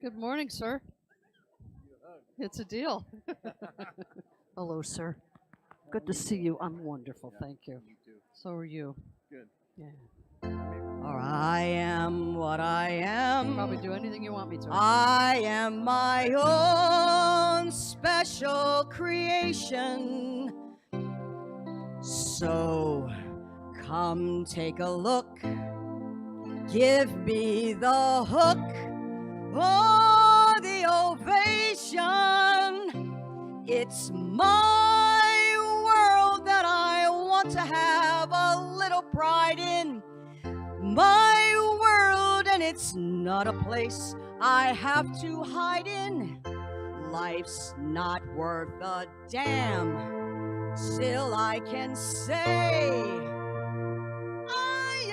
Good morning, sir. It's a deal. Hello, sir. Good to see you. I'm wonderful, thank you. So are you. Good. Yeah. Or I am what I am. Probably do anything you want me to. I am my own special creation. So come take a look. Give me the hook or the ovation. It's my world that I want to have a little pride in. My world, and it's not a place I have to hide in. Life's not worth a damn. Still I can say I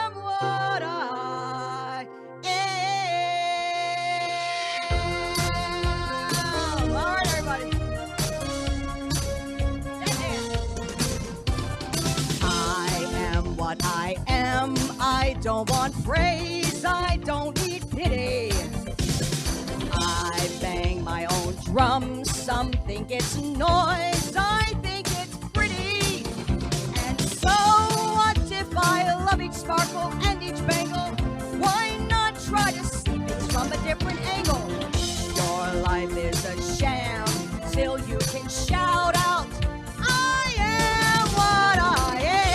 am what I am. All right, everybody. I am what I am. I don't want praise. I don't need pity. I bang my own drum. Some think it's noise. I think it's pretty. And so what if I love each sparkle and each bangle? Why not try to see things from a different angle? Your life is a sham. Till you can shout out, I am what I am.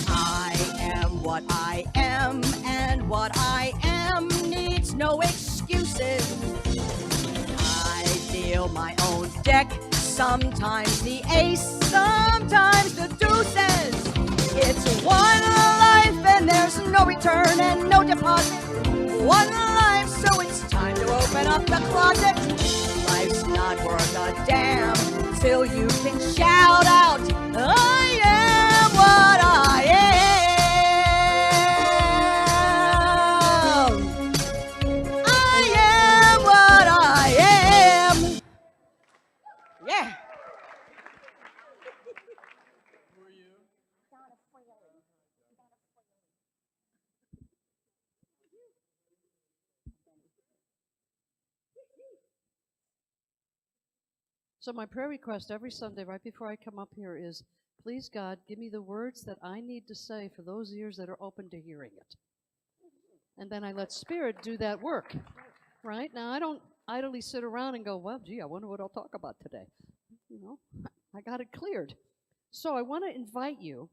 I am what I am, and what I am needs no excuses. I deal my own deck, sometimes the ace, sometimes the deuces. It's one life and there's no return and no deposit. One life, so it's time to open up the closet. Life's not worth a damn till you can shout out, I am what I am. I am what I am. Yeah. Who are you? So my prayer request every Sunday right before I come up here is, please God, give me the words that I need to say for those ears that are open to hearing it. And then I let Spirit do that work. Right? Now I don't idly sit around and go, well, gee, I wonder what I'll talk about today. You know, I got it cleared. So I want to invite you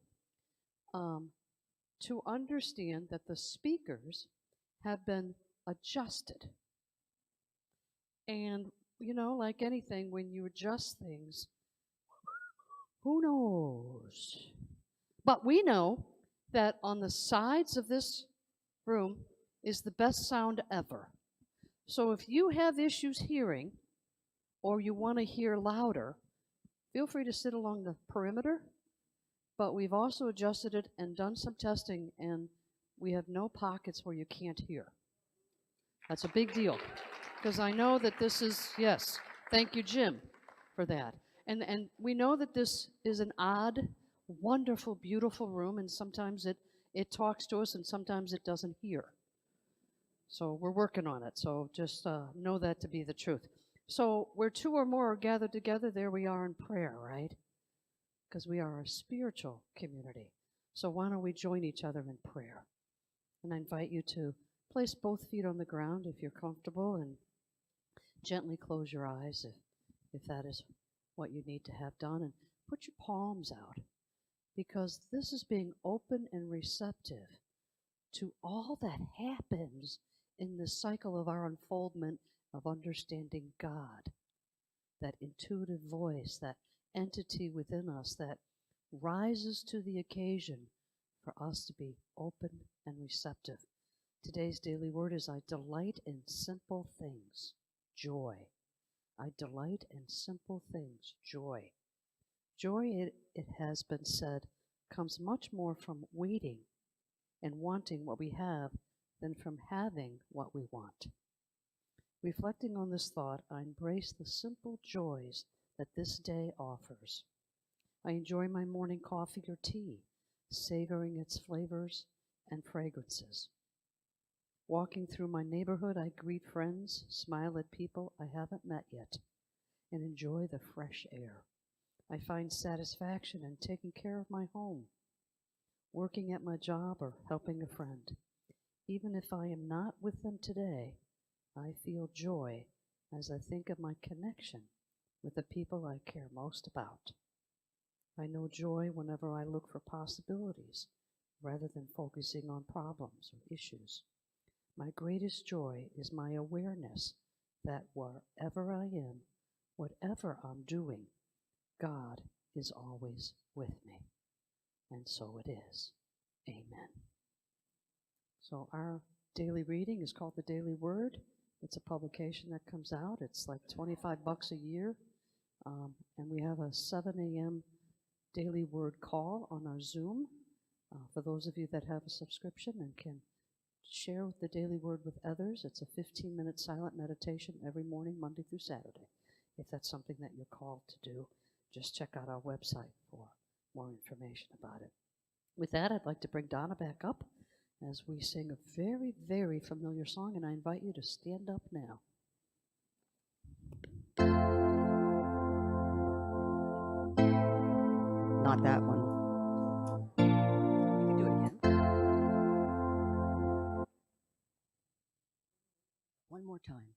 to understand that the speakers have been adjusted. And, you know, like anything, when you adjust things, who knows? But we know that on the sides of this room is the best sound ever. So if you have issues hearing or you want to hear louder, feel free to sit along the perimeter. But we've also adjusted it and done some testing, and we have no pockets where you can't hear. That's a big deal. Because I know that this is, yes, thank you, Jim, for that. And we know that this is an odd, wonderful, beautiful room, and sometimes it talks to us and sometimes it doesn't hear. So we're working on it, so just know that to be the truth. So where two or more are gathered together, there we are in prayer, right? Because we are a spiritual community. So why don't we join each other in prayer? And I invite you to place both feet on the ground if you're comfortable, and gently close your eyes if that is what you need to have done, and put your palms out, because this is being open and receptive to all that happens in the cycle of our unfoldment of understanding God, that intuitive voice, that entity within us that rises to the occasion for us to be open and receptive. Today's daily word is, I delight in simple things, joy. I delight in simple things, joy. Joy, it has been said, comes much more from waiting and wanting what we have than from having what we want. Reflecting on this thought, I embrace the simple joys that this day offers. I enjoy my morning coffee or tea, savoring its flavors and fragrances. Walking through my neighborhood, I greet friends, smile at people I haven't met yet, and enjoy the fresh air. I find satisfaction in taking care of my home, working at my job, or helping a friend. Even if I am not with them today, I feel joy as I think of my connection with the people I care most about. I know joy whenever I look for possibilities rather than focusing on problems or issues. My greatest joy is my awareness that wherever I am, whatever I'm doing, God is always with me. And so it is. Amen. So our daily reading is called the Daily Word. It's a publication that comes out. It's like $25 a year. And we have a 7 a.m. Daily Word call on our Zoom. For those of you that have a subscription and can share the Daily Word with others, it's a 15-minute silent meditation every morning, Monday through Saturday. If that's something that you're called to do, just check out our website for more information about it. With that, I'd like to bring Donna back up as we sing a very, very familiar song, and I invite you to stand up now. Not that one. We can do it again. One more time.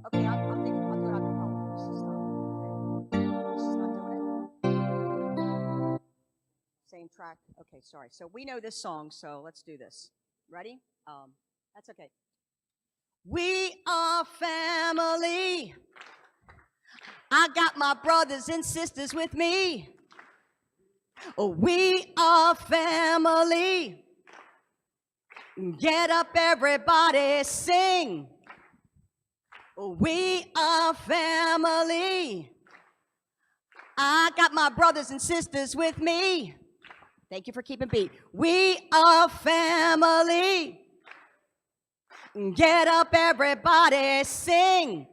Okay, I'll do it a cappella. Stop. Okay. This is not doing it. Same track. Okay, sorry. So we know this song, so let's do this. Ready? That's okay. We are family. I got my brothers and sisters with me. Oh, we are family. Get up, everybody, sing. Oh, we are family. I got my brothers and sisters with me. Thank you for keeping beat. We are family. Get up, everybody, sing.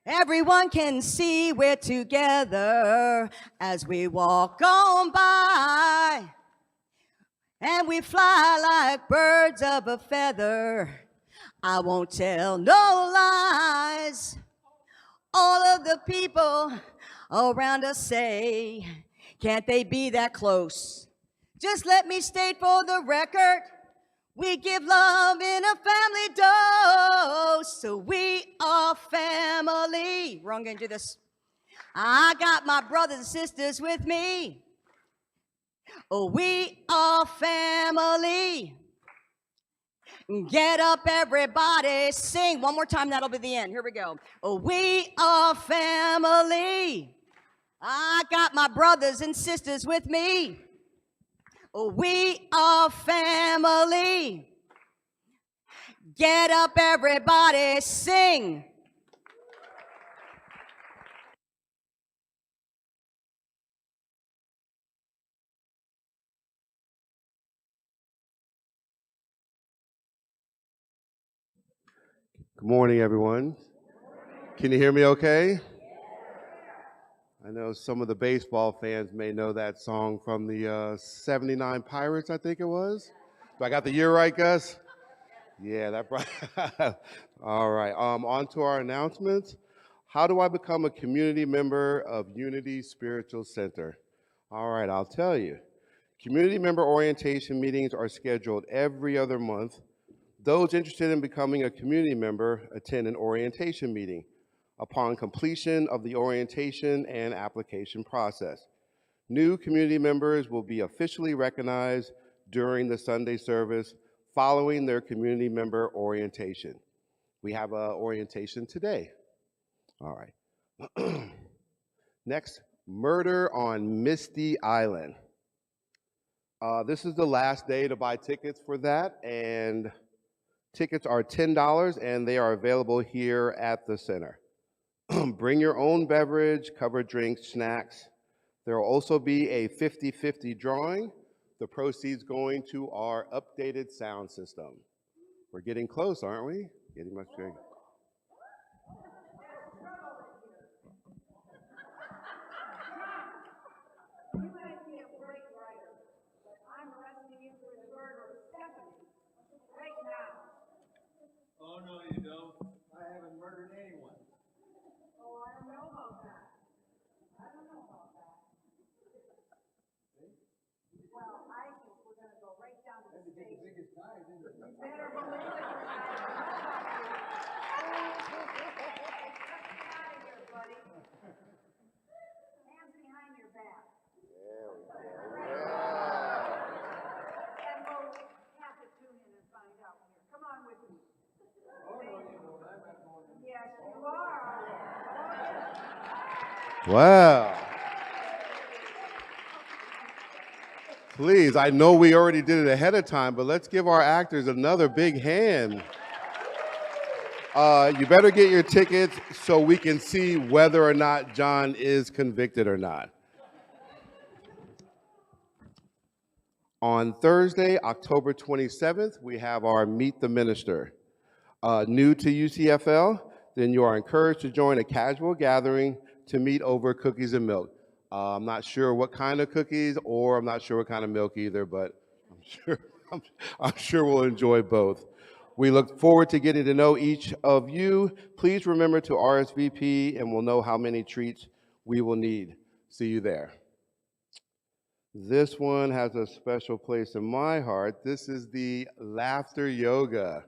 Everyone can see we're together as we walk on by. And we fly like birds of a feather. I won't tell no lies. All of the people around us say, can't they be that close? Just let me state for the record, we give love in a family dose. So we are family. We're all gonna do this. I got my brothers and sisters with me. Oh, we are family. Get up, everybody, sing. One more time, that'll be the end. Here we go. Oh, we are family. I got my brothers and sisters with me. Oh, we are family. Get up, everybody, sing. Good morning, everyone. Can you hear me okay? I know some of the baseball fans may know that song from the 79 Pirates, I think it was. Do I got the year right, Gus? Yeah, that brought. All right, on to our announcements. How do I become a community member of Unity Spiritual Center? All right, I'll tell you. Community member orientation meetings are scheduled every other month. Those interested in becoming a community member attend an orientation meeting. Upon completion of the orientation and application process, new community members will be officially recognized during the Sunday service following their community member orientation. We have an orientation today. All right. Next, Murder on Misty Island. This is the last day to buy tickets for that, and tickets are $10 and they are available here at the center. Bring your own beverage, covered drinks, snacks. There will also be a 50-50 drawing. the proceeds going to our updated sound system. We're getting close, aren't we? Getting much bigger. Oh, no, you don't. I haven't murdered anyone. Oh, I don't know about that. I don't know about that. Well, I think we're going to go right down to the stage. The biggest guy, isn't it? You better believe it. Get out of here, buddy. Hands behind your back. There we go. And we'll have to tune in and find out here. Come on with me. Oh, no, you don't. I'm not going in. Yes, you are. Wow. Please, I know we already did it ahead of time, but let's give our actors another big hand. You better get your tickets so we can see whether or not John is convicted or not. On Thursday, October 27th, we have our Meet the Minister. New to UCFL, then you are encouraged to join a casual gathering to meet over cookies and milk. I'm not sure what kind of cookies, or I'm not sure what kind of milk either, but I'm sure we'll enjoy both. We look forward to getting to know each of you. Please remember to RSVP, and we'll know how many treats we will need. See you there. This one has a special place in my heart. This is the Laughter Yoga.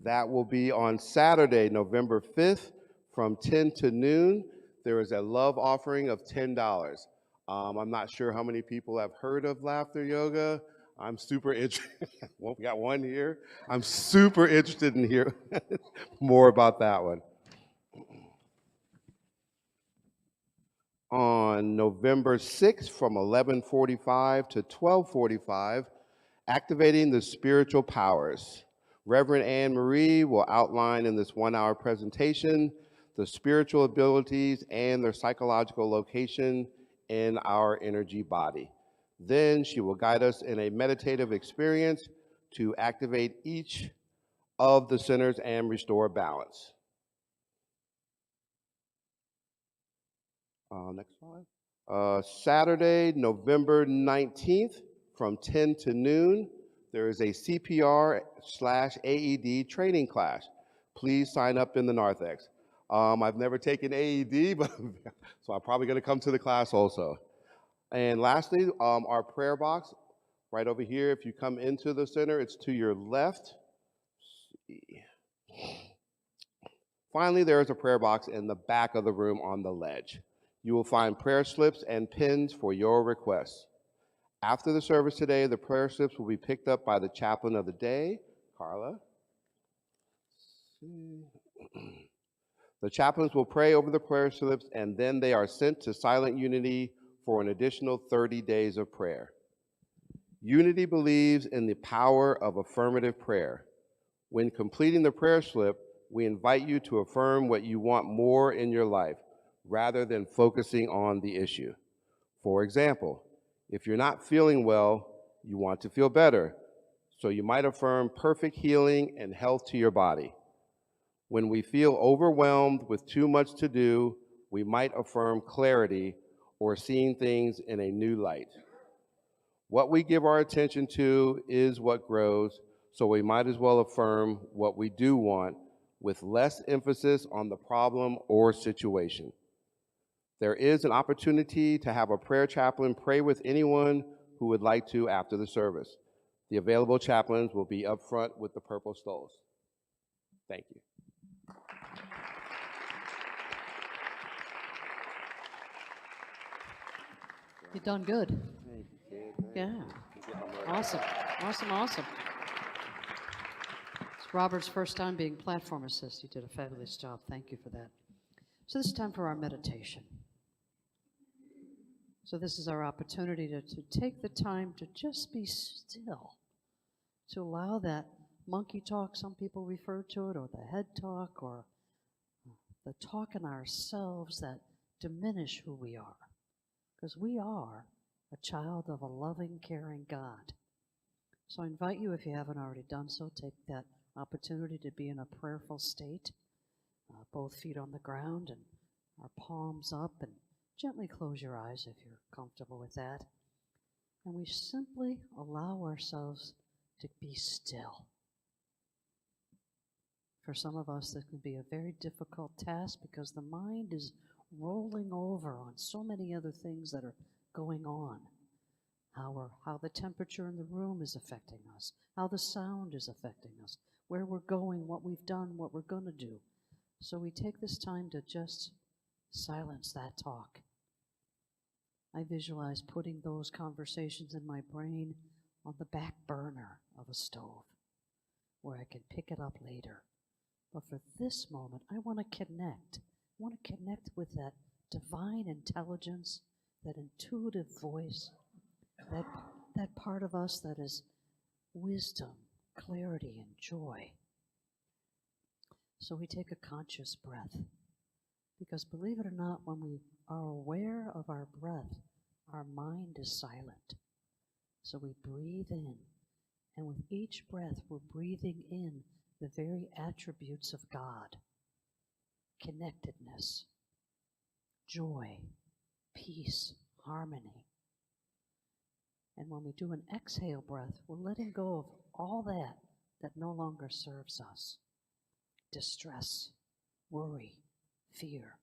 That will be on Saturday, November 5th from 10 to noon. There is a love offering of $10. I'm not sure how many people have heard of Laughter Yoga. I'm super interested. Well, we got one here. I'm super interested in hearing more about that one. On November 6th from 11:45 to 12:45, Activating the Spiritual Powers. Reverend Anne Marie will outline in this 1-hour presentation the spiritual abilities and their psychological location in our energy body. Then she will guide us in a meditative experience to activate each of the centers and restore balance. Next slide. Saturday, November 19th from 10 to noon, there is a CPR/AED training class. Please sign up in the narthex. I've never taken AED, but so I'm probably going to come to the class also. And lastly, our prayer box right over here. If you come into the center, it's to your left. Finally, there is a prayer box in the back of the room on the ledge. You will find prayer slips and pins for your requests. After the service today, the prayer slips will be picked up by the chaplain of the day, Carla. The chaplains will pray over the prayer slips, and then they are sent to Silent Unity for an additional 30 days of prayer. Unity believes in the power of affirmative prayer. When completing the prayer slip, we invite you to affirm what you want more in your life, rather than focusing on the issue. For example, if you're not feeling well, you want to feel better, so you might affirm perfect healing and health to your body. When we feel overwhelmed with too much to do, we might affirm clarity or seeing things in a new light. What we give our attention to is what grows, so we might as well affirm what we do want with less emphasis on the problem or situation. There is an opportunity to have a prayer chaplain pray with anyone who would like to after the service. The available chaplains will be up front with the purple stoles. Thank you. You've done good. Thank you, kid. Yeah. Awesome. Awesome, awesome. It's Robert's first time being platform assist. You did a fabulous job. Thank you for that. So this is time for our meditation. So this is our opportunity to take the time to just be still, to allow that monkey talk, some people refer to it, or the head talk, or the talk in ourselves that diminish who we are. Because we are a child of a loving, caring God. So I invite you, if you haven't already done so, take that opportunity to be in a prayerful state, both feet on the ground and our palms up, and gently close your eyes if you're comfortable with that. And we simply allow ourselves to be still. For some of us, this can be a very difficult task because the mind is rolling over on so many other things that are going on. How the temperature in the room is affecting us, how the sound is affecting us, where we're going, what we've done, what we're going to do. So we take this time to just silence that talk. I visualize putting those conversations in my brain on the back burner of a stove where I can pick it up later. But for this moment, I want to connect. I want to connect with that divine intelligence, that intuitive voice, that part of us that is wisdom, clarity, and joy. So we take a conscious breath. Because believe it or not, when we are aware of our breath, our mind is silent. So we breathe in, and with each breath, we're breathing in the very attributes of God: connectedness, joy, peace, harmony. And when we do an exhale breath, we're letting go of all that no longer serves us: distress, worry, fear,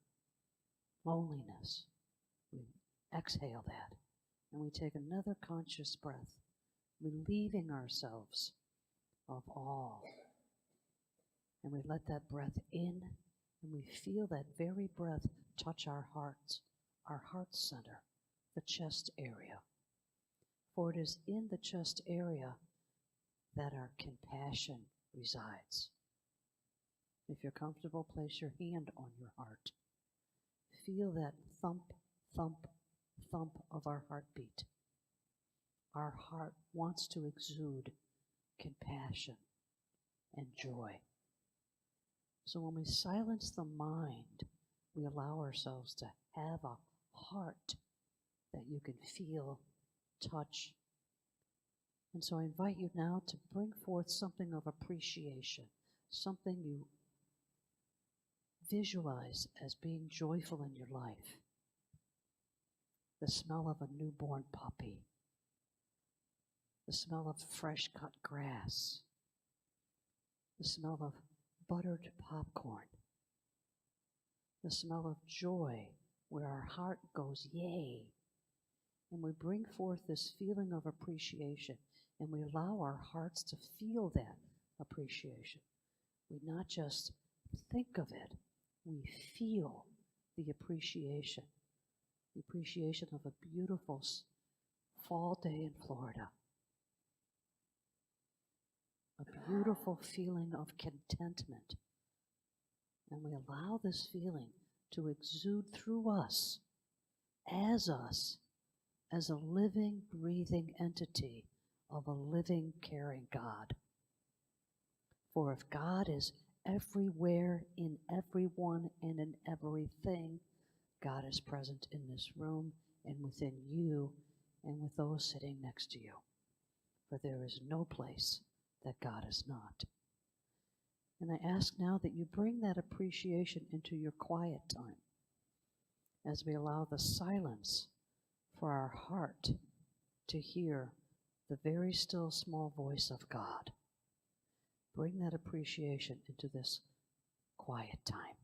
loneliness. We exhale that, and we take another conscious breath, relieving ourselves of all. And we let that breath in, and we feel that very breath touch our hearts, our heart center, the chest area. For it is in the chest area that our compassion resides. If you're comfortable, place your hand on your heart. Feel that thump, thump, thump of our heartbeat. Our heart wants to exude compassion and joy. So when we silence the mind, we allow ourselves to have a heart that you can feel, touch. And so I invite you now to bring forth something of appreciation, something you visualize as being joyful in your life. The smell of a newborn puppy, the smell of fresh cut grass, the smell of buttered popcorn, the smell of joy where our heart goes, yay. And we bring forth this feeling of appreciation, and we allow our hearts to feel that appreciation. We not just think of it, we feel the appreciation of a beautiful fall day in Florida, a beautiful feeling of contentment. And we allow this feeling to exude through us, as a living, breathing entity of a living, caring God. For if God is everywhere, in everyone, and in everything, God is present in this room and within you and with those sitting next to you. For there is no place that God is not. And I ask now that you bring that appreciation into your quiet time as we allow the silence for our heart to hear the very still small voice of God. Bring that appreciation into this quiet time.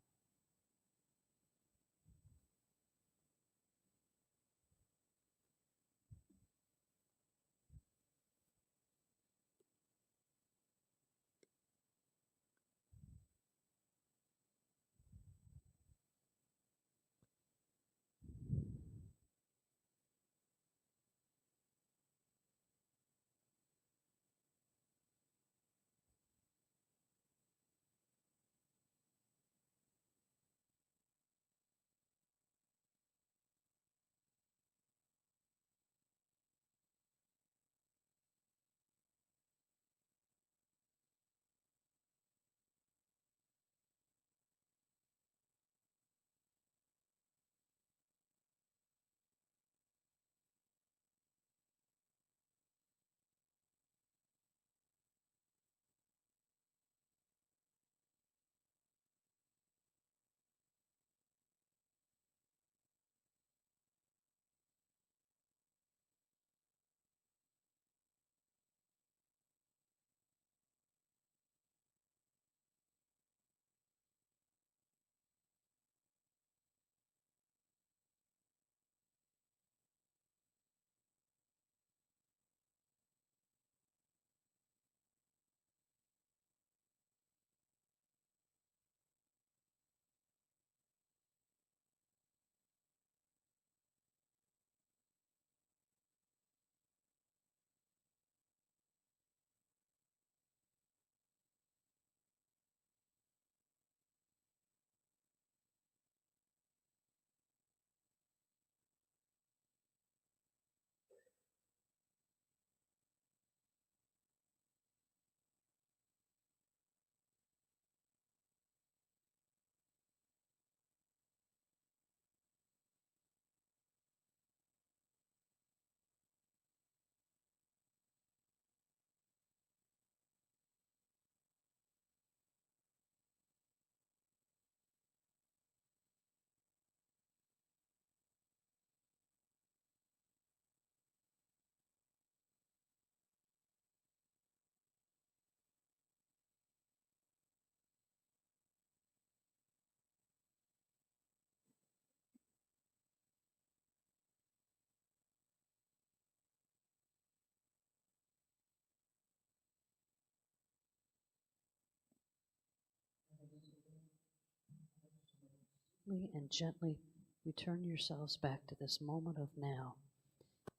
quietly and gently return yourselves back to this moment of now,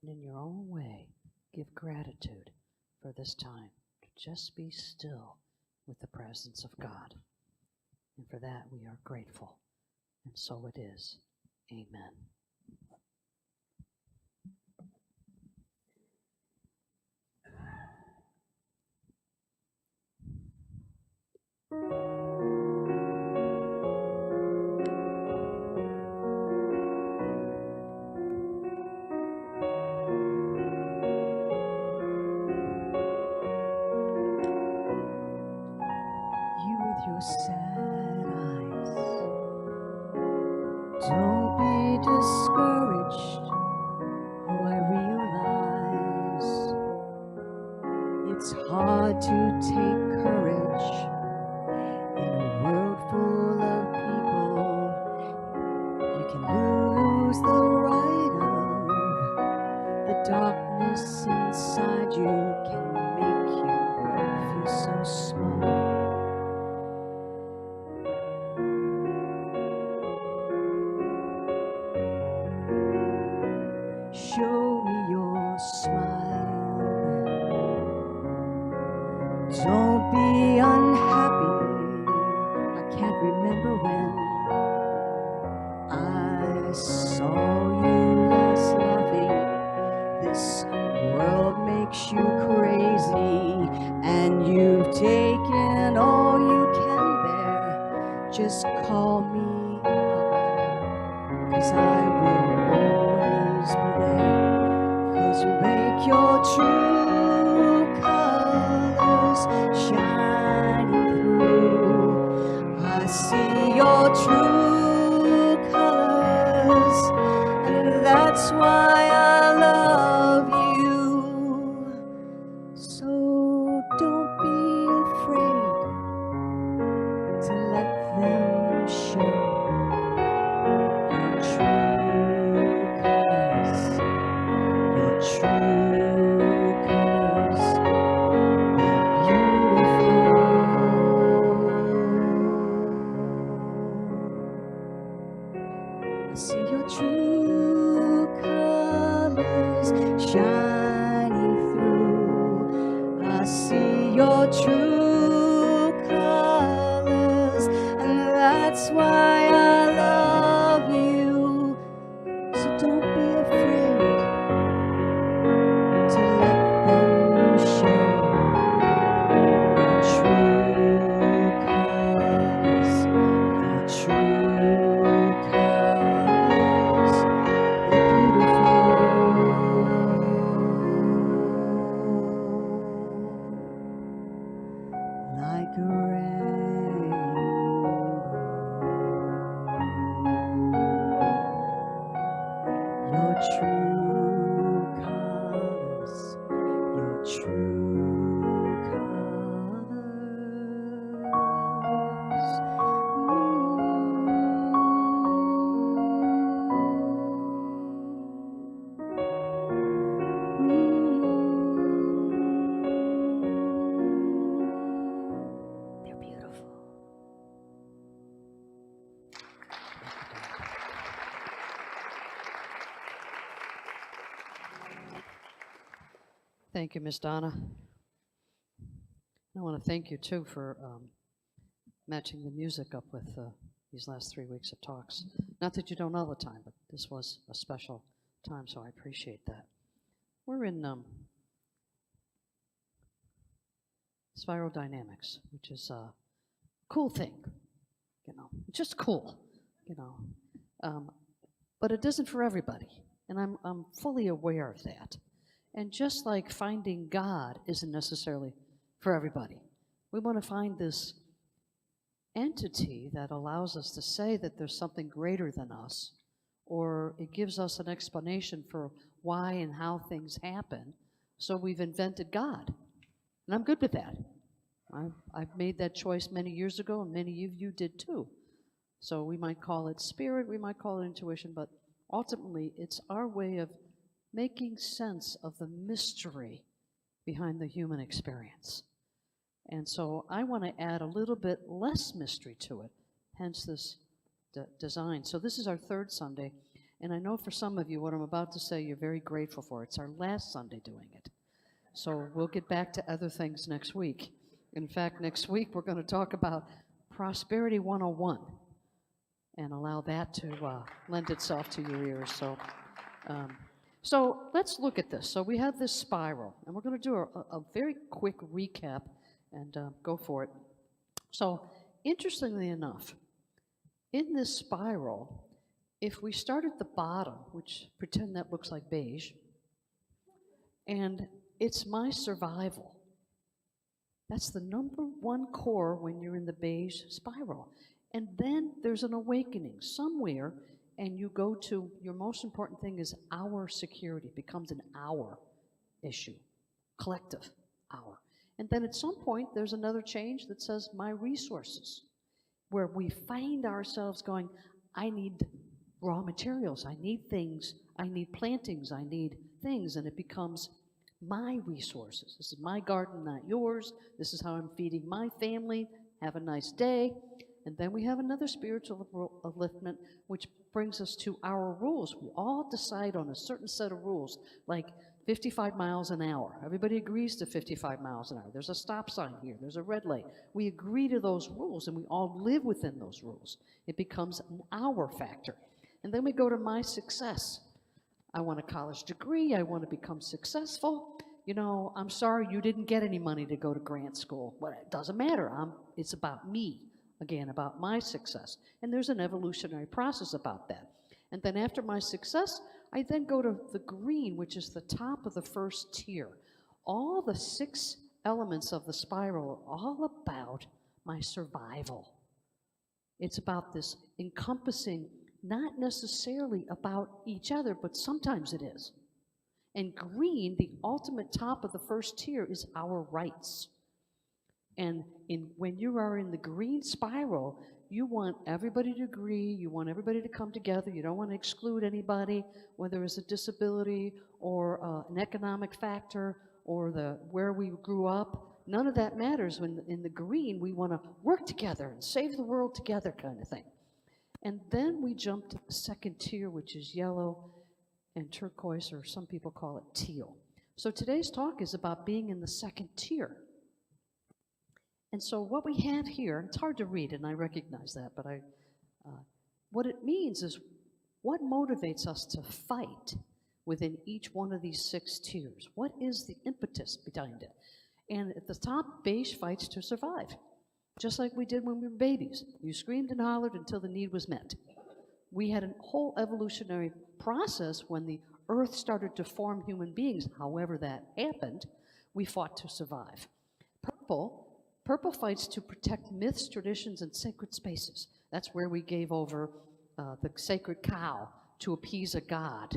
and in your own way, give gratitude for this time to just be still with the presence of God. And for that, we are grateful. And so it is. Amen. You with your sad eyes, don't be discouraged. Oh, I realize it's hard to take courage in a world full of people. You can lose the right of the darkness inside you can make you feel so small. Show me your smile. Don't be unhappy. I can't remember when I saw you last laughing. This world makes you crazy, and you've taken all you can bear. Just call me up, 'cause I will always be there. 'Cause you make your true colors shining through. I see your true colors, and that's why I love you. So don't be afraid to let them show your true colors. Your true colors, they're beautiful. I see your true colors shining through. I see your true colors, and that's why I love you. So don't be afraid to let them show your true colors, your true colors. They're beautiful. Like a rainbow. Your true colors, your true colors. They're beautiful. Thank you, Miss Donna. I want to thank you, too, for matching the music up with these last 3 weeks of talks. Not that you don't all the time, but this was a special time, so I appreciate that. We're in spiral dynamics, which is a cool thing, you know, it's just cool, you know. But it isn't for everybody, and I'm fully aware of that. And just like finding God isn't necessarily for everybody, we want to find this entity that allows us to say that there's something greater than us, or it gives us an explanation for why and how things happen. So we've invented God, and I'm good with that. I've made that choice many years ago, and many of you did too. So we might call it spirit, we might call it intuition, but ultimately it's our way of making sense of the mystery behind the human experience. And so I want to add a little bit less mystery to it, hence this designed. So this is our third Sunday, and I know for some of you what I'm about to say you're very grateful for. It's our last Sunday doing it. So we'll get back to other things next week. In fact, next week we're going to talk about Prosperity 101 and allow that to lend itself to your ears. So let's look at this. So we have this spiral, and we're going to do a very quick recap and go for it. So interestingly enough, in this spiral, if we start at the bottom, which pretend that looks like beige, and it's my survival. That's the number one core when you're in the beige spiral. And then there's an awakening somewhere, and you go to your most important thing is our security. It becomes an our issue, collective our. And then at some point, there's another change that says my resources, where we find ourselves going, I need raw materials, I need things, I need plantings, I need things, and it becomes my resources. This is my garden, not yours. This is how I'm feeding my family. Have a nice day. And then we have another spiritual upliftment, which brings us to our rules. We all decide on a certain set of rules, like 55 miles an hour. Everybody agrees to 55 miles an hour. There's a stop sign here. There's a red light. We agree to those rules, and we all live within those rules. It becomes an our factor. And then we go to my success. I want a college degree. I want to become successful. You know, I'm sorry you didn't get any money to go to grant school. Well, it doesn't matter. It's about me, again, about my success. And there's an evolutionary process about that. And then after my success, I then go to the green, which is the top of the first tier. All the 6 elements of the spiral are all about my survival. It's about this encompassing, not necessarily about each other, but sometimes it is. And green, the ultimate top of the first tier, is our rights. And when you are in the green spiral, you want everybody to agree, you want everybody to come together, you don't want to exclude anybody, whether it's a disability or an economic factor or where we grew up. None of that matters. When in the green, we want to work together and save the world together kind of thing. And then we jump to the second tier, which is yellow and turquoise, or some people call it teal. So today's talk is about being in the second tier. And so what we have here, it's hard to read, and I recognize that, but what it means is what motivates us to fight within each one of these 6 tiers. What is the impetus behind it? And at the top, beige fights to survive, just like we did when we were babies. You screamed and hollered until the need was met. We had a whole evolutionary process when the earth started to form human beings. However that happened, we fought to survive. Purple fights to protect myths, traditions, and sacred spaces. That's where we gave over the sacred cow to appease a god.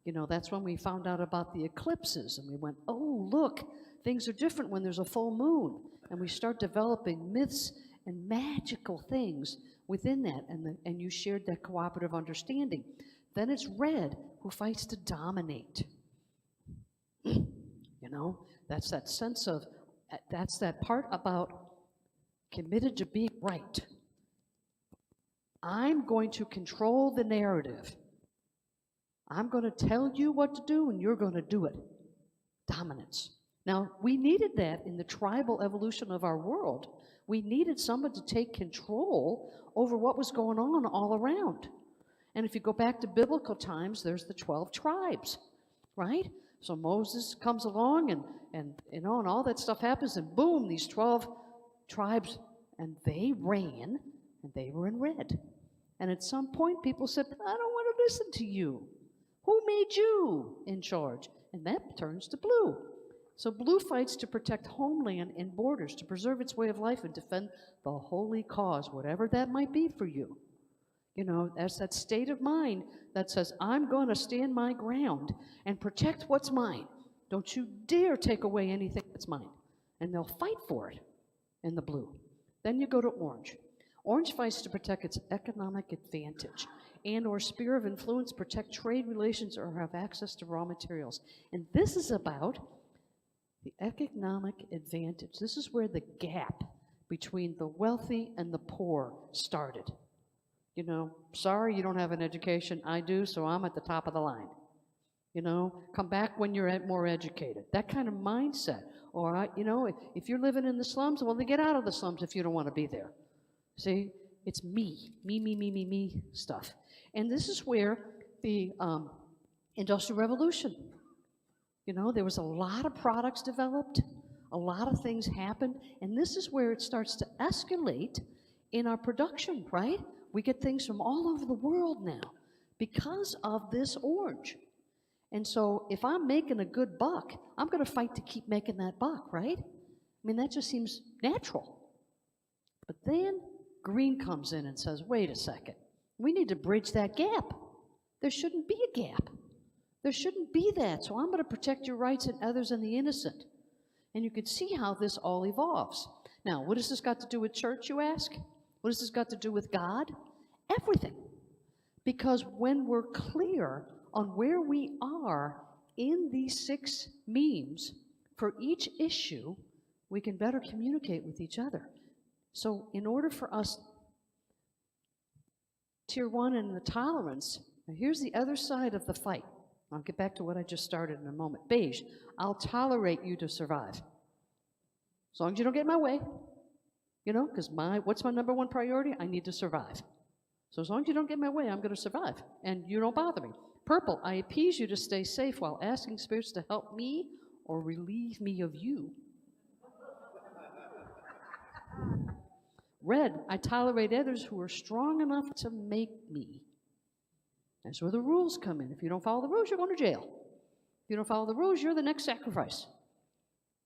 You know, that's when we found out about the eclipses, and we went, oh, look, things are different when there's a full moon. And we start developing myths and magical things within that, and you shared that cooperative understanding. Then it's red, who fights to dominate. You know, that's that sense of, that's that part about committed to being right. I'm going to control the narrative. I'm going to tell you what to do, and you're going to do it. Dominance. Now, we needed that in the tribal evolution of our world. We needed someone to take control over what was going on all around. And if you go back to biblical times, there's the 12 tribes, right? So Moses comes along and you know, and all that stuff happens, and boom, these 12 tribes, and they ran, and they were in red. And at some point, people said, I don't want to listen to you. Who made you in charge? And that turns to blue. So blue fights to protect homeland and borders, to preserve its way of life and defend the holy cause, whatever that might be for you. You know, that's that state of mind that says, I'm going to stand my ground and protect what's mine. Don't you dare take away anything that's mine. And they'll fight for it in the blue. Then you go to orange. Orange fights to protect its economic advantage and or sphere of influence, protect trade relations, or have access to raw materials. And this is about the economic advantage. This is where the gap between the wealthy and the poor started. You know, sorry you don't have an education. I do, so I'm at the top of the line. You know, come back when you're more educated. That kind of mindset. Or, you know, if you're living in the slums, well, then get out of the slums if you don't want to be there. See, it's me stuff. And this is where the Industrial Revolution, you know, there was a lot of products developed, a lot of things happened, and this is where it starts to escalate in our production, right? We get things from all over the world now because of this orange. And so if I'm making a good buck, I'm going to fight to keep making that buck, right? I mean, that just seems natural. But then green comes in and says, wait a second, we need to bridge that gap. There shouldn't be a gap. There shouldn't be that. So I'm going to protect your rights and others and the innocent. And you can see how this all evolves. Now, what has this got to do with church, you ask? What has this got to do with God? Everything. Because when we're clear on where we are in these 6 memes for each issue, we can better communicate with each other. So in order for us, tier 1 and the tolerance, now here's the other side of the fight. I'll get back to what I just started in a moment. Beige, I'll tolerate you to survive. As long as you don't get in my way. You know, because what's my number 1 priority? I need to survive. So as long as you don't get in my way, I'm going to survive. And you don't bother me. Purple, I appease you to stay safe while asking spirits to help me or relieve me of you. Red, I tolerate others who are strong enough to make me. That's where the rules come in. If you don't follow the rules, you're going to jail. If you don't follow the rules, you're the next sacrifice.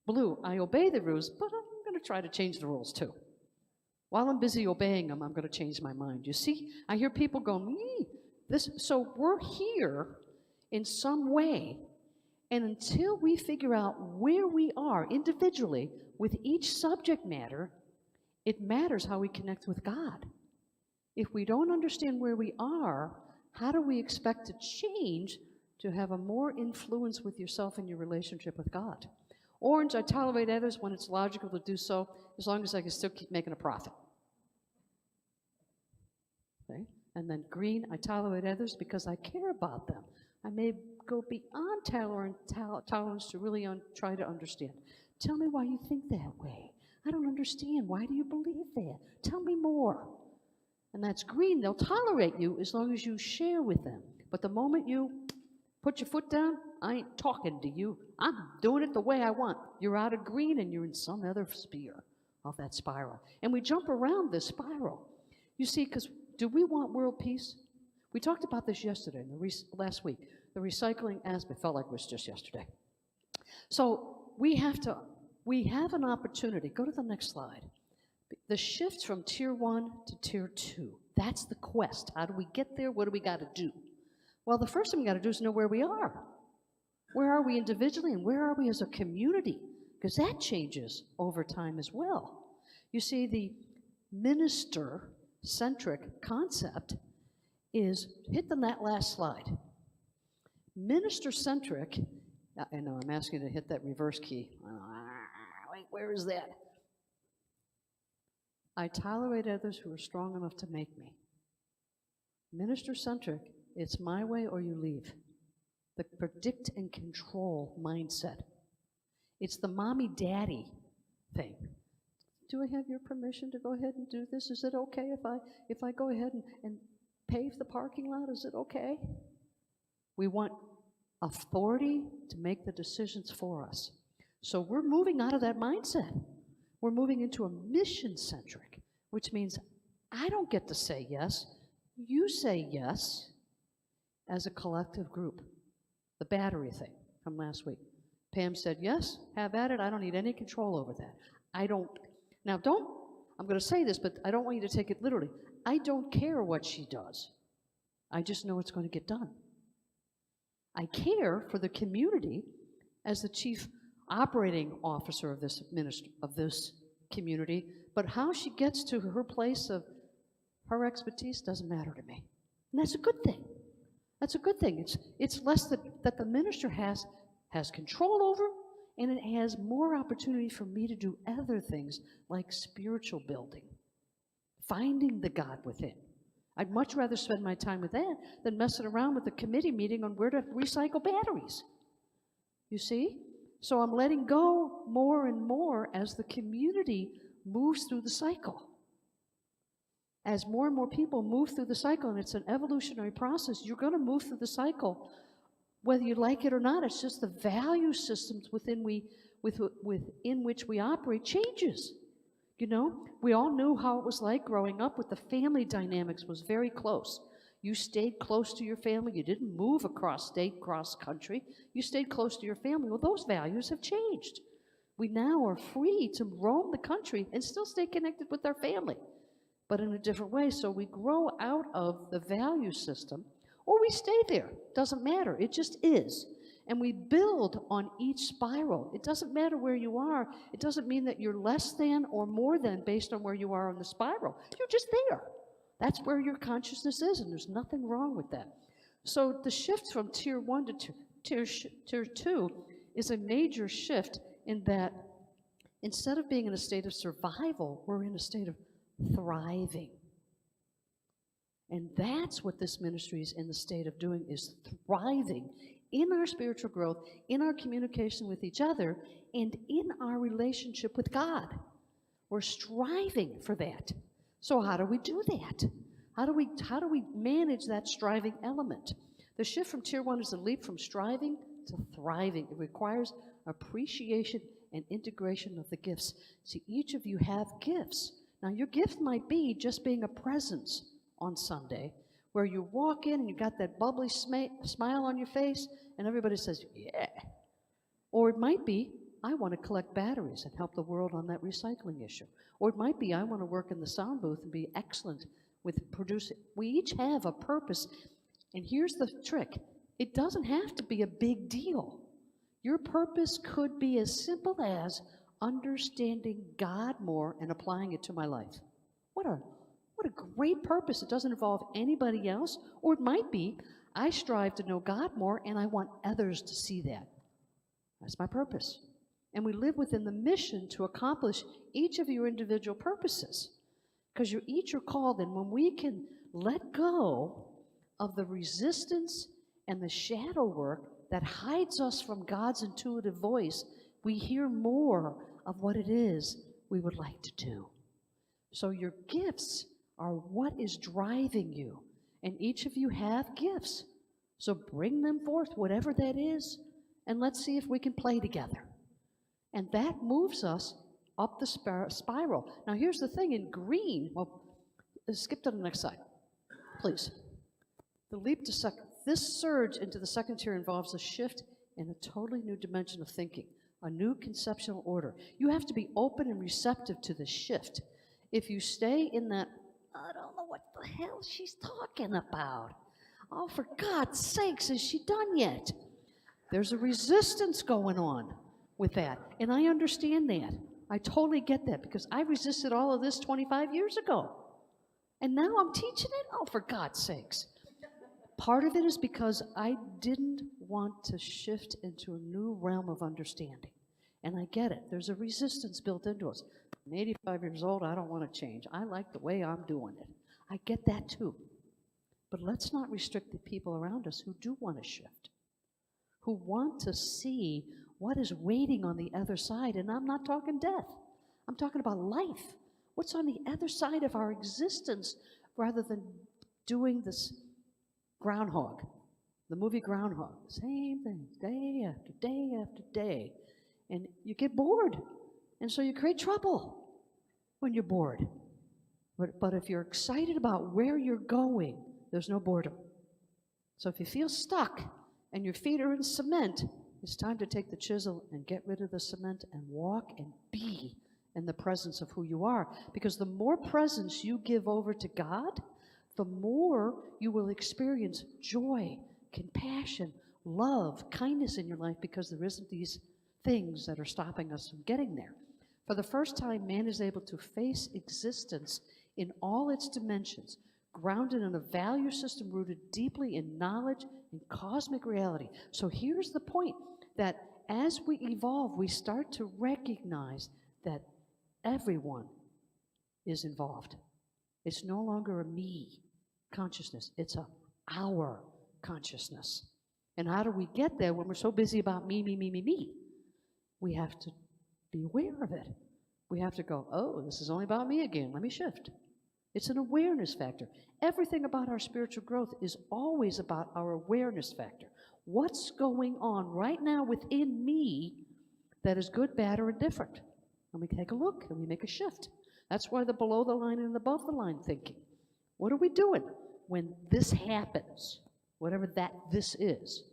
Blue, I obey the rules, but I'm going to try to change the rules too. While I'm busy obeying them, I'm going to change my mind. You see, I hear people going, so we're here in some way, and until we figure out where we are individually with each subject matter, it matters how we connect with God. If we don't understand where we are, how do we expect to change to have a more influence with yourself and your relationship with God? Orange, I tolerate others when it's logical to do so, as long as I can still keep making a profit. Okay? And then green, I tolerate others because I care about them. I may go beyond tolerance to really try to understand. Tell me why you think that way. I don't understand. Why do you believe that? Tell me more. And that's green. They'll tolerate you as long as you share with them. But the moment you put your foot down, I ain't talking to you. I'm doing it the way I want. You're out of green and you're in some other sphere of that spiral. And we jump around this spiral. You see, because do we want world peace? We talked about this yesterday, last week. The recycling aspect felt like it was just yesterday. So we have an opportunity. Go to the next slide. The shift from tier 1 to tier 2. That's the quest. How do we get there? What do we got to do? Well, the first thing we got to do is know where we are. Where are we individually and where are we as a community? Because that changes over time as well. You see, the minister-centric concept is, hit that last slide. Minister-centric, I know I'm asking you to hit that reverse key. Wait, where is that? I tolerate others who are strong enough to make me. Minister-centric, it's my way or you leave. The predict and control mindset. It's the mommy-daddy thing. Do I have your permission to go ahead and do this? Is it okay if I go ahead and pave the parking lot? Is it okay? We want authority to make the decisions for us. So we're moving out of that mindset. We're moving into a mission-centric, which means I don't get to say yes. You say yes as a collective group. The battery thing from last week. Pam said, yes, have at it. I don't need any control over that. I'm going to say this, but I don't want you to take it literally. I don't care what she does. I just know it's going to get done. I care for the community as the chief operating officer of this community, but how she gets to her place of her expertise doesn't matter to me. And that's a good thing. That's a good thing. It's less that the minister has control over, and it has more opportunity for me to do other things like spiritual building, finding the God within. I'd much rather spend my time with that than messing around with the committee meeting on where to recycle batteries. You see? So I'm letting go more and more as the community moves through the cycle. As more and more people move through the cycle, and it's an evolutionary process, you're going to move through the cycle whether you like it or not. It's just the value systems within which we operate changes. You know, we all knew how it was like growing up with the family dynamics was very close. You stayed close to your family. You didn't move across state, cross country. You stayed close to your family. Well, those values have changed. We now are free to roam the country and still stay connected with our family, but in a different way. So we grow out of the value system, or we stay there. Doesn't matter. It just is. And we build on each spiral. It doesn't matter where you are. It doesn't mean that you're less than or more than based on where you are on the spiral. You're just there. That's where your consciousness is, and there's nothing wrong with that. So the shift from tier 1 to tier 2 is a major shift in that instead of being in a state of survival, we're in a state of thriving. And that's what this ministry is in the state of doing, is thriving in our spiritual growth, in our communication with each other, and in our relationship with God. We're striving for that. So how do we do that? How do we manage that striving element? The shift from tier 1 is a leap from striving to thriving. It requires appreciation and integration of the gifts. See, each of you have gifts. Now, your gift might be just being a presence on Sunday, where you walk in and you got that bubbly smile on your face, and everybody says, yeah. Or it might be, I want to collect batteries and help the world on that recycling issue. Or it might be, I want to work in the sound booth and be excellent with producing. We each have a purpose, and here's the trick. It doesn't have to be a big deal. Your purpose could be as simple as understanding God more and applying it to my life. What a great purpose. It doesn't involve anybody else. Or it might be, I strive to know God more and I want others to see that. That's my purpose. And we live within the mission to accomplish each of your individual purposes, because you each are called. And when we can let go of the resistance and the shadow work that hides us from God's intuitive voice, we hear more of what it is we would like to do. So your gifts are what is driving you. And each of you have gifts. So bring them forth, whatever that is, and let's see if we can play together. And that moves us up the spiral. Now here's the thing, in green, well, skip to the next slide, please. The leap to this surge into the second tier involves a shift in a totally new dimension of thinking, a new conceptual order. You have to be open and receptive to the shift. If you stay in that, I don't know what the hell she's talking about. Oh, for God's sakes, is she done yet? There's a resistance going on with that, and I understand that. I totally get that, because I resisted all of this 25 years ago, and now I'm teaching it? Oh, for God's sakes. Part of it is because I didn't want to shift into a new realm of understanding, and I get it. There's a resistance built into us. I'm 85 years old. I don't want to change. I like the way I'm doing it. I get that too. But let's not restrict the people around us who do want to shift, who want to see what is waiting on the other side. And I'm not talking death. I'm talking about life. What's on the other side of our existence, rather than doing this Groundhog, the movie Groundhog. Same thing, day after day after day. And you get bored. And so you create trouble when you're bored. But if you're excited about where you're going, there's no boredom. So if you feel stuck and your feet are in cement, it's time to take the chisel and get rid of the cement and walk and be in the presence of who you are. Because the more presence you give over to God, the more you will experience joy, compassion, love, kindness in your life, because there isn't these things that are stopping us from getting there. For the first time, man is able to face existence in all its dimensions, grounded in a value system rooted deeply in knowledge and cosmic reality. So here's the point, that as we evolve, we start to recognize that everyone is involved. It's no longer a me. consciousness. It's our consciousness. And how do we get there when we're so busy about me, me, me, me, me? We have to be aware of it. We have to go, oh, this is only about me again. Let me shift. It's an awareness factor. Everything about our spiritual growth is always about our awareness factor. What's going on right now within me that is good, bad, or indifferent? And we take a look and we make a shift. That's why the below the line and above the line thinking. What are we doing when this happens, whatever that this is?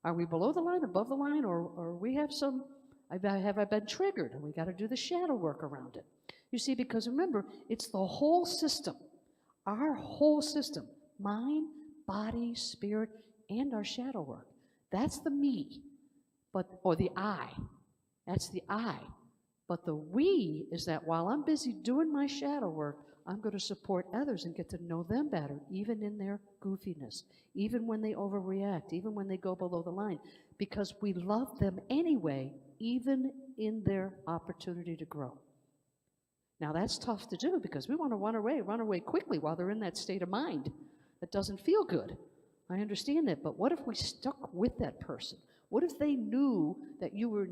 Are we below the line, above the line, or we have some, have I been triggered and we got to do the shadow work around it? You see, because remember, it's the whole system, our whole system, mind, body, spirit, and our shadow work. That's the me, or the I. That's the I. But the we is that while I'm busy doing my shadow work, I'm going to support others and get to know them better, even in their goofiness, even when they overreact, even when they go below the line, because we love them anyway, even in their opportunity to grow. Now that's tough to do because we want to run away quickly while they're in that state of mind that doesn't feel good. I understand that, but what if we stuck with that person? What if they knew that you were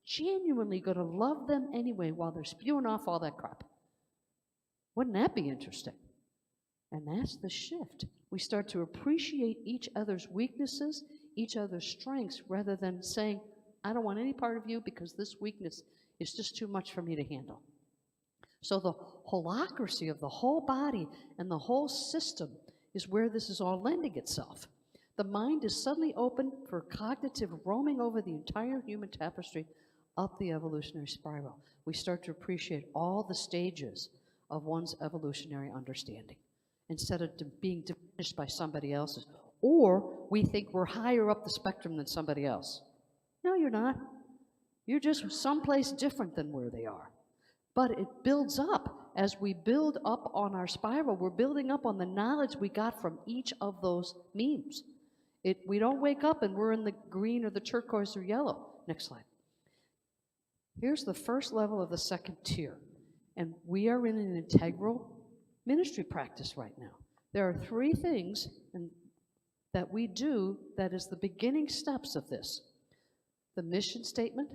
genuinely going to love them anyway while they're spewing off all that crap? Wouldn't that be interesting? And that's the shift. We start to appreciate each other's weaknesses, each other's strengths, rather than saying, I don't want any part of you because this weakness is just too much for me to handle. So the holacracy of the whole body and the whole system is where this is all lending itself. The mind is suddenly open for cognitive roaming over the entire human tapestry up the evolutionary spiral. We start to appreciate all the stages of one's evolutionary understanding instead of being diminished by somebody else's. Or we think we're higher up the spectrum than somebody else. No, you're not. You're just someplace different than where they are. But it builds up. As we build up on our spiral, we're building up on the knowledge we got from each of those memes. We don't wake up and we're in the green or the turquoise or yellow. Next slide. Here's the first level of the second tier. And we are in an integral ministry practice right now. There are 3 things that we do that is the beginning steps of this. The mission statement.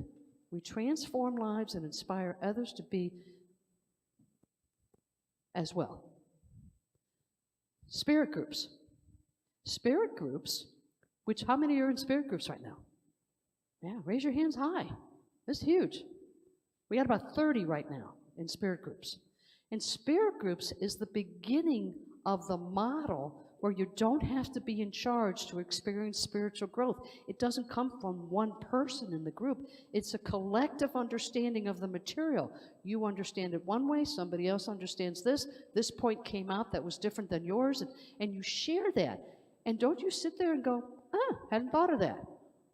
We transform lives and inspire others to be as well. Spirit groups. Spirit groups, which how many are in spirit groups right now? Yeah, raise your hands high. This is huge. We got about 30 right now in spirit groups. And spirit groups is the beginning of the model where you don't have to be in charge to experience spiritual growth. It doesn't come from one person in the group. It's a collective understanding of the material. You understand it one way, somebody else understands this. This point came out that was different than yours, and you share that. And don't you sit there and go, hadn't thought of that.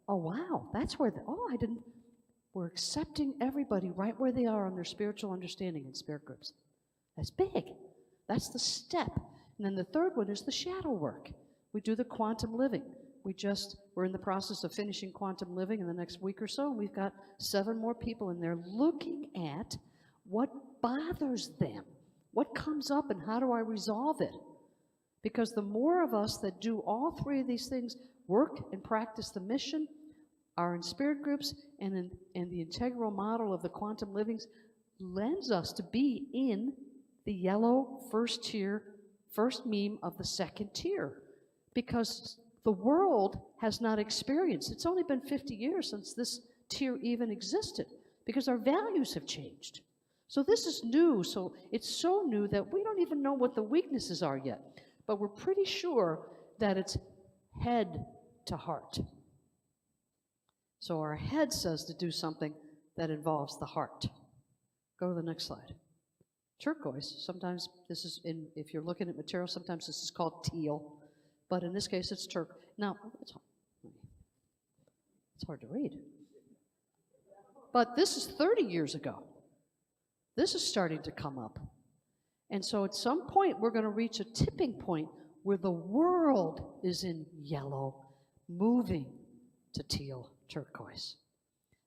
Oh, wow, that's where, I didn't. We're accepting everybody right where they are on their spiritual understanding in spirit groups. That's big. That's the step. And then the third one is the shadow work. We do the quantum living. We're in the process of finishing quantum living in the next week or so, and we've got 7 more people in there looking at what bothers them, what comes up, and how do I resolve it? Because the more of us that do all 3 of these things, work and practice the mission, are in spirit groups, and the integral model of the quantum livings lends us to be in the yellow first tier, first meme of the second tier, because the world has not experienced. It's only been 50 years since this tier even existed, because our values have changed. So this is new. So it's so new that we don't even know what the weaknesses are yet, but we're pretty sure that it's head to heart. So our head says to do something that involves the heart. Go to the next slide. Turquoise, sometimes this is, if you're looking at material, sometimes this is called teal, but in this case it's turquoise. Now, it's hard to read. But this is 30 years ago. This is starting to come up. And so at some point we're going to reach a tipping point where the world is in yellow, moving to teal, turquoise.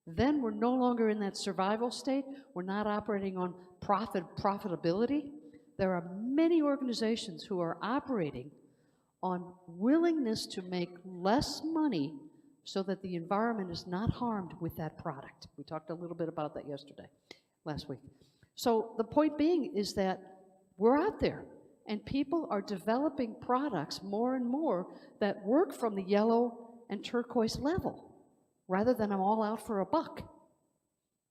Then we're no longer in that survival state. We're not operating on profitability. there are many organizations who are operating on willingness to make less money so that the environment is not harmed with that product. We talked a little bit about that last week. So the point being is that we're out there, and people are developing products more and more that work from the yellow and turquoise level, rather than I'm all out for a buck.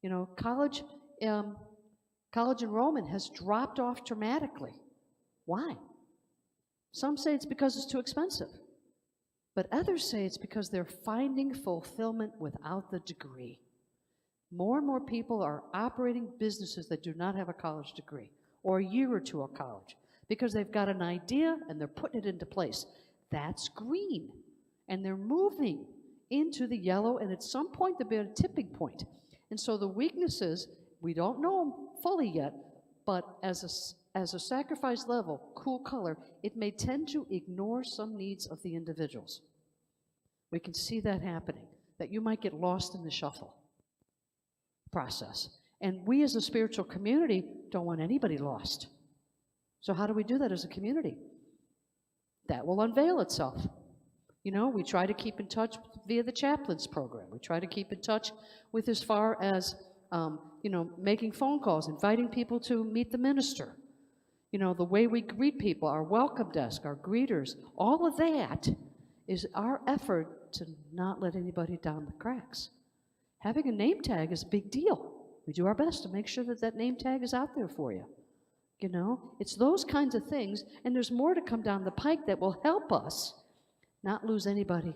You know, college enrollment has dropped off dramatically. Why? Some say it's because it's too expensive, but others say it's because they're finding fulfillment without the degree. More and more people are operating businesses that do not have a college degree or a year or two of college because they've got an idea and they're putting it into place. That's green. And they're moving into the yellow, and at some point there'll be a tipping point. And so the weaknesses, we don't know them fully yet, but as a sacrifice level, cool color, it may tend to ignore some needs of the individuals. We can see that happening, that you might get lost in the shuffle process. And we as a spiritual community don't want anybody lost. So how do we do that as a community? That will unveil itself. You know, we try to keep in touch via the chaplains program. We try to keep in touch with as far as, making phone calls, inviting people to meet the minister. You know, the way we greet people, our welcome desk, our greeters, all of that is our effort to not let anybody down the cracks. Having a name tag is a big deal. We do our best to make sure that that name tag is out there for you. You know, it's those kinds of things, and there's more to come down the pike that will help us not lose anybody.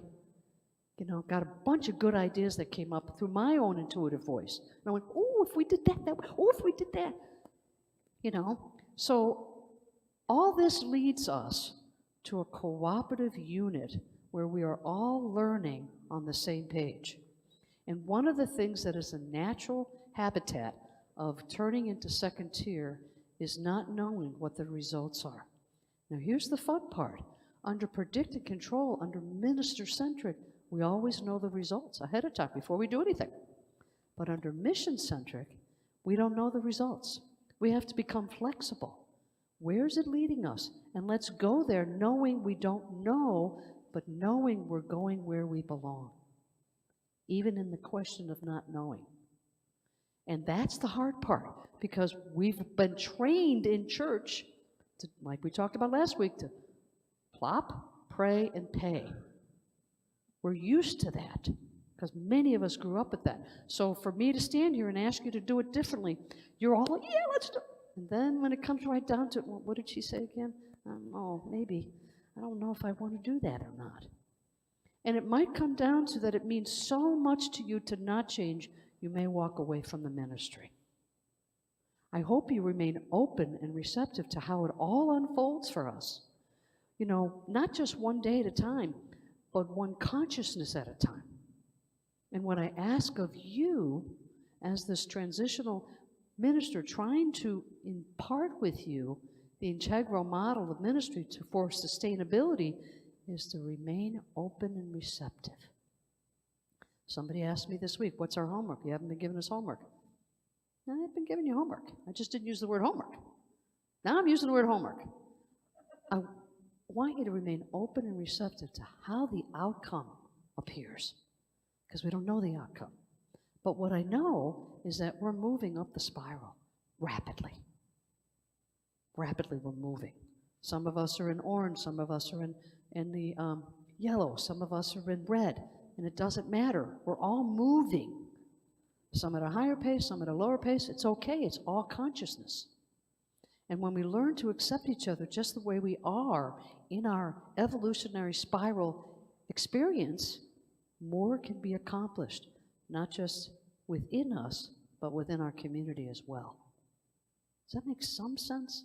You know, got a bunch of good ideas that came up through my own intuitive voice. And I went, oh, if we did that, if we did that. You know, so all this leads us to a cooperative unit where we are all learning on the same page. And one of the things that is a natural habitat of turning into second tier is not knowing what the results are. Now here's the fun part. Under predicted control, under minister-centric, we always know the results ahead of time before we do anything. But under mission-centric, we don't know the results. We have to become flexible. Where is it leading us? And let's go there knowing we don't know, but knowing we're going where we belong, even in the question of not knowing. And that's the hard part, because we've been trained in church, to, like we talked about last week, to plop, pray, and pay. We're used to that, because many of us grew up with that. So for me to stand here and ask you to do it differently, you're all like, yeah, let's do it. And then when it comes right down to it, well, what did she say again? Oh, maybe. I don't know if I want to do that or not. And it might come down to that it means so much to you to not change, you may walk away from the ministry. I hope you remain open and receptive to how it all unfolds for us. You know, not just one day at a time, but one consciousness at a time. And what I ask of you as this transitional minister trying to impart with you the integral model of ministry for sustainability is to remain open and receptive. Somebody asked me this week, what's our homework? You haven't been giving us homework. No, I've been giving you homework. I just didn't use the word homework. Now I'm using the word homework. I want you to remain open and receptive to how the outcome appears, because we don't know the outcome. But what I know is that we're moving up the spiral rapidly. Rapidly we're moving. Some of us are in orange, some of us are in the yellow, some of us are in red, and it doesn't matter. We're all moving. Some at a higher pace, some at a lower pace. It's okay, it's all consciousness. And when we learn to accept each other just the way we are in our evolutionary spiral experience, more can be accomplished, not just within us, but within our community as well. Does that make some sense?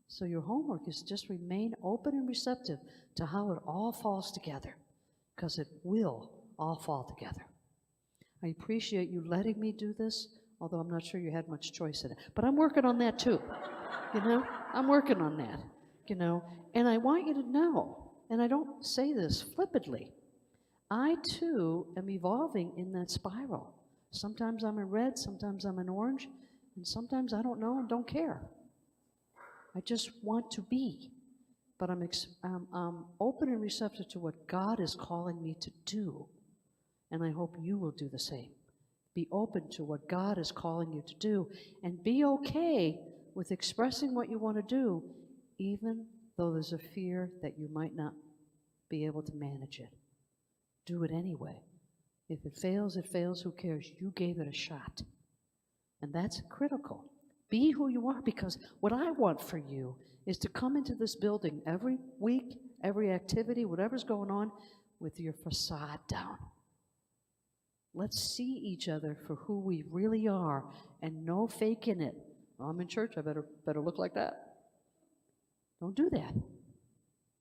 So your homework is just remain open and receptive to how it all falls together, because it will all fall together. I appreciate you letting me do this, although I'm not sure you had much choice in it. But I'm working on that too. You know, I'm working on that, you know. And I want you to know, and I don't say this flippantly, I too am evolving in that spiral. Sometimes I'm in red, sometimes I'm in orange, and sometimes I don't know and don't care. I just want to be. But I'm open and receptive to what God is calling me to do. And I hope you will do the same. Be open to what God is calling you to do, and be okay with expressing what you want to do, even though there's a fear that you might not be able to manage it. Do it anyway. If it fails, it fails. Who cares? You gave it a shot. And that's critical. Be who you are, because what I want for you is to come into this building every week, every activity, whatever's going on, with your facade down. Let's see each other for who we really are, and no faking it. Oh, I'm in church, I better look like that. Don't do that.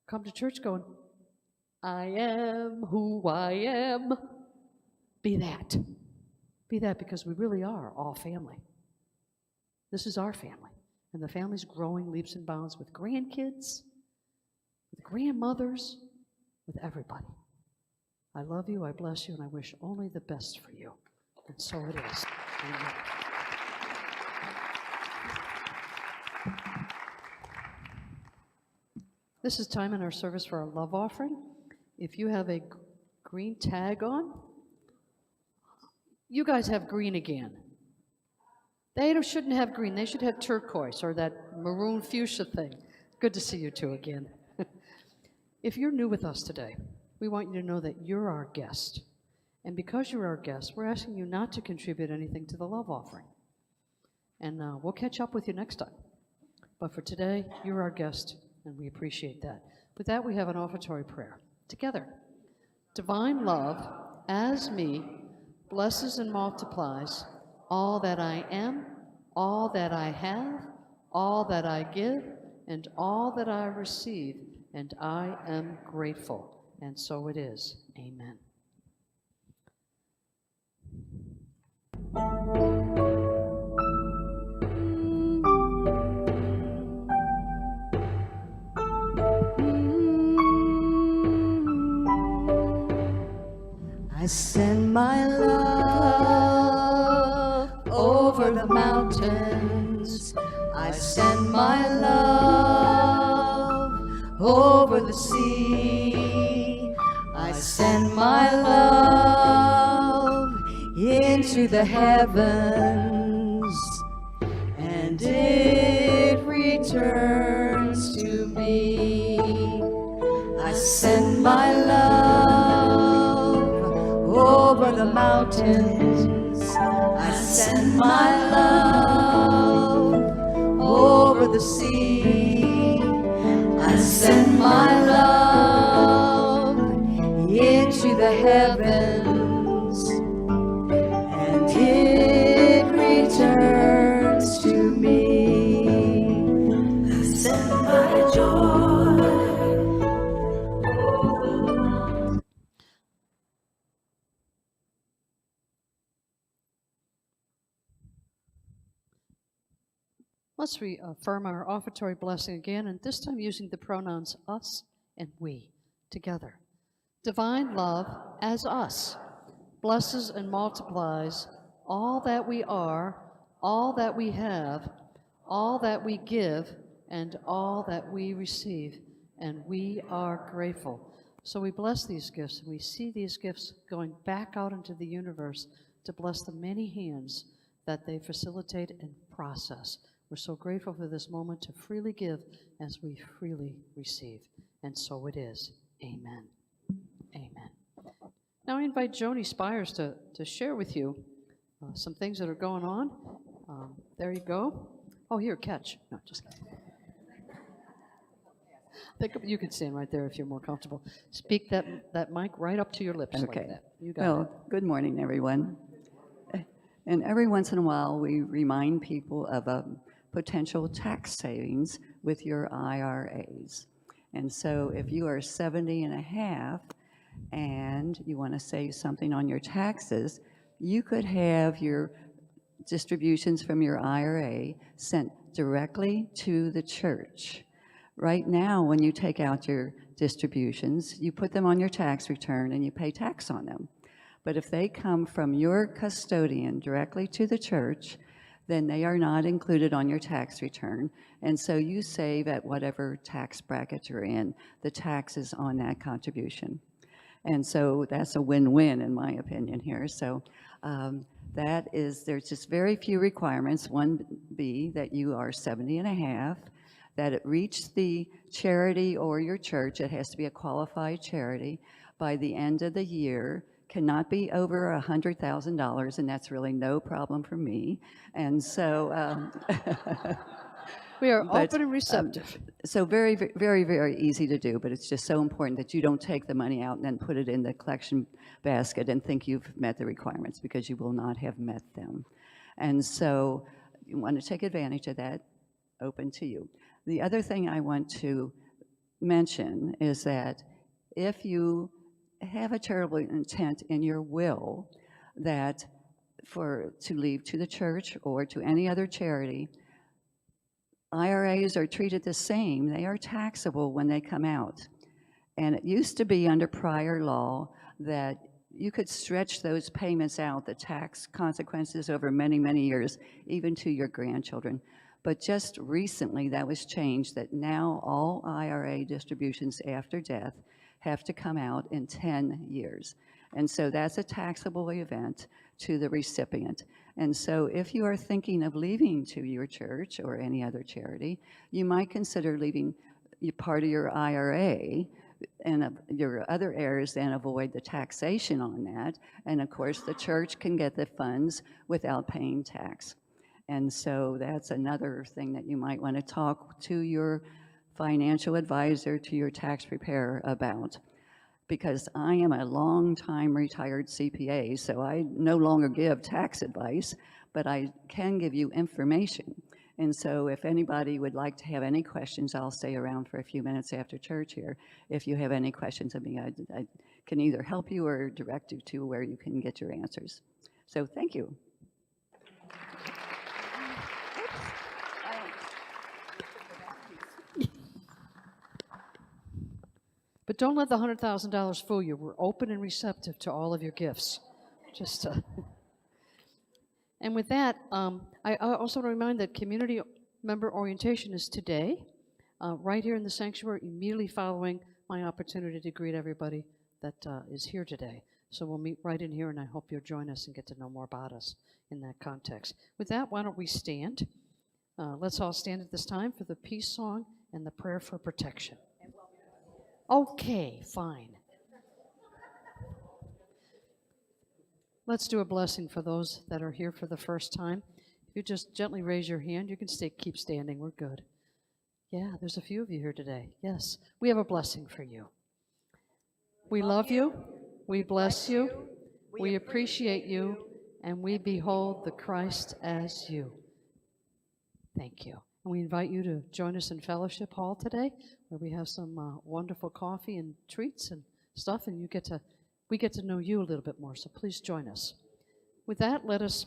Come to church going, I am who I am. Be that. Be that, because we really are all family. This is our family. And the family's growing leaps and bounds with grandkids, with grandmothers, with everybody. I love you, I bless you, and I wish only the best for you. And so it is. Amen. This is time in our service for our love offering. If you have a green tag on, you guys have green again. They shouldn't have green. They should have turquoise or that maroon fuchsia thing. Good to see you two again. If you're new with us today, we want you to know that you're our guest. And because you're our guest, we're asking you not to contribute anything to the love offering. And we'll catch up with you next time. But for today, you're our guest, and we appreciate that. With that, we have an offertory prayer together. Divine love, as me, blesses and multiplies all that I am, all that I have, all that I give, and all that I receive, and I am grateful. And so it is. Amen. I send my love over the mountains. I send my love over the sea. I send my love into the heavens, and it returns to me. I send my love over the mountains. I send my love over the sea. I send my love into the heavens, and it returns to me. I send my joy. Let's reaffirm our offertory blessing again, and this time using the pronouns us and we together. Divine love as us blesses and multiplies all that we are, all that we have, all that we give, and all that we receive, and we are grateful. So we bless these gifts, and we see these gifts going back out into the universe to bless the many hands that they facilitate and process. We're so grateful for this moment to freely give as we freely receive. And so it is. Amen. Amen. Now I invite Joni Spires to share with you some things that are going on. There you go. Oh, here, catch. No, just you can stand right there if you're more comfortable. Speak that mic right up to your lips like that. You got it. Good morning, everyone. And every once in a while, we remind people of a potential tax savings with your IRAs. And so if you are 70 and a half and you want to save something on your taxes, you could have your distributions from your IRA sent directly to the church. Right now, when you take out your distributions, you put them on your tax return and you pay tax on them. But if they come from your custodian directly to the church, then they are not included on your tax return. And so you save at whatever tax bracket you're in, the taxes on that contribution. And so that's a win-win in my opinion here. So there's just very few requirements. One be that you are 70 and a half, that it reached the charity or your church, it has to be a qualified charity, by the end of the year, cannot be over $100,000, and that's really no problem for me. And so We are but, open and receptive. so very, very, very easy to do, but it's just so important that you don't take the money out and then put it in the collection basket and think you've met the requirements, because you will not have met them. And so you want to take advantage of that, open to you. The other thing I want to mention is that if you have a charitable intent in your will that to leave to the church or to any other charity, IRAs are treated the same. They are taxable when they come out. And it used to be under prior law that you could stretch those payments out, the tax consequences, over many, many years, even to your grandchildren. But just recently that was changed, that now all IRA distributions after death have to come out in 10 years. And so that's a taxable event to the recipient. And so if you are thinking of leaving to your church or any other charity, you might consider leaving part of your IRA, and your other heirs then avoid the taxation on that. And of course, the church can get the funds without paying tax. And so that's another thing that you might want to talk to your financial advisor, to your tax preparer about. Because I am a long-time retired CPA, so I no longer give tax advice, but I can give you information. And so if anybody would like to have any questions, I'll stay around for a few minutes after church here. If you have any questions of me, I can either help you or direct you to where you can get your answers. So thank you. But don't let the $100,000 fool you. We're open and receptive to all of your gifts. Just and with that, I also want to remind that community member orientation is today, right here in the sanctuary, immediately following my opportunity to greet everybody that is here today. So we'll meet right in here, and I hope you'll join us and get to know more about us in that context. With that, why don't we stand? Let's all stand at this time for the peace song and the prayer for protection. Okay, fine. Let's do a blessing for those that are here for the first time. If you just gently raise your hand, you can keep standing. We're good. Yeah, there's a few of you here today. Yes, we have a blessing for you. We love you. We bless you. We appreciate you. And we behold the Christ as you. Thank you. And we invite you to join us in Fellowship Hall today, where we have some wonderful coffee and treats and stuff, and we get to know you a little bit more, so please join us. With that, let us